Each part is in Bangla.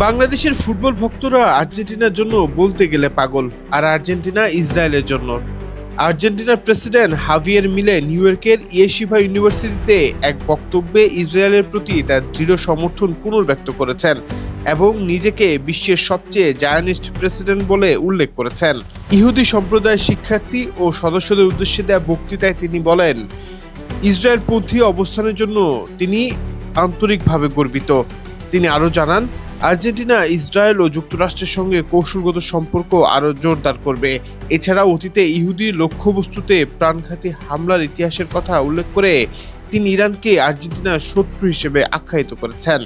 বাংলাদেশের ফুটবল ভক্তরা আর্জেন্টিনার জন্য বলতে গেলে পাগল, আর আর্জেন্টিনা ইসরায়েলের জন্য। আর্জেন্টিনার প্রেসিডেন্ট হাভিয়ের মিলে নিউ ইয়র্কের ইয়েশিভা ইউনিভার্সিটিতে এক বক্তব্যে ইসরায়েলের প্রতি তার দৃঢ় সমর্থন পুনর্ব্যক্ত করেছেন এবং নিজেকে বিশ্বের সবচেয়ে জায়নিস্ট প্রেসিডেন্ট বলে উল্লেখ করেছেন। ইহুদি সম্প্রদায়ের শিক্ষার্থী ও সদস্যদের উদ্দেশ্যে দেওয়া বক্তৃতায় তিনি বলেন, ইসরায়েলপন্থী অবস্থানের জন্য তিনি আন্তরিকভাবে গর্বিত। তিনি আরও জানান, আর্জেন্টিনা ইসরায়েল ও যুক্তরাষ্ট্রের সঙ্গে কৌশলগত সম্পর্ক আরও জোরদার করবে। এছাড়া অতীতে ইহুদি লক্ষ্যবস্তুতে প্রাণঘাতী হামলার ইতিহাসের কথা উল্লেখ করে তিনি ইরানকে আর্জেন্টিনার শত্রু হিসেবে আখ্যায়িত করেছেন।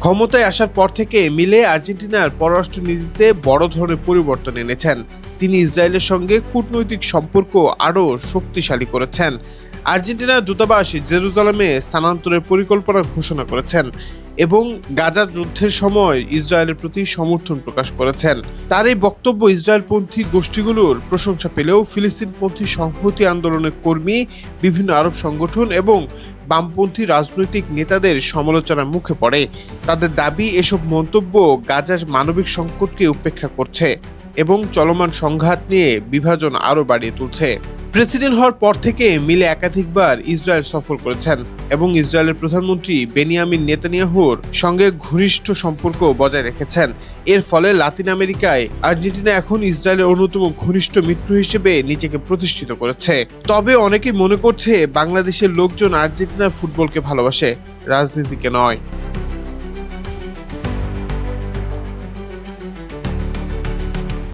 ক্ষমতায় আসার পর থেকে মিলে আর্জেন্টিনার পররাষ্ট্রনীতিতে বড় ধরনের পরিবর্তন এনেছেন। তিনি ইসরায়েলের সঙ্গে কূটনৈতিক সম্পর্ক আরও শক্তিশালী করেছেন। আর্জেন্টিনার দূতাবাস জেরুজালেমে স্থানান্তরের পরিকল্পনা ঘোষণা করেছেন এবং গাজা যুদ্ধের সময় ইসরায়েলের প্রতি সমর্থন প্রকাশ করেছেন। তার এই বক্তব্য ইসরায়েলপন্থী গোষ্ঠীগুলোর প্রশংসা পেলেও ফিলিস্তিনপন্থী সংহতি আন্দোলনের কর্মী, বিভিন্ন আরব সংগঠন এবং বামপন্থী রাজনৈতিক নেতাদের সমালোচনার মুখে পড়ে। তাদের দাবি, এসব মন্তব্য গাজার মানবিক সংকটকে উপেক্ষা করছে এবং চলমান সংঘাত নিয়ে বিভাজন আরও বাড়িয়ে তুলছে। প্রেসিডেন্ট হওয়ার পর থেকে মিলে একাধিকবার ইসরায়েল সফর করেছেন এবং ইসরায়েলের প্রধানমন্ত্রী বেনিয়ামিন নেতানিয়াহুর সঙ্গে ঘনিষ্ঠ সম্পর্ক বজায় রেখেছেন। এর ফলে লাতিন আমেরিকায় আর্জেন্টিনা এখন ইসরায়েলের অন্যতম ঘনিষ্ঠ মিত্র হিসেবে নিজেকে প্রতিষ্ঠিত করেছে। তবে অনেকেই মনে করছে বাংলাদেশের লোকজন আর্জেন্টিনার ফুটবলকে ভালোবাসে, রাজনীতিকে নয়।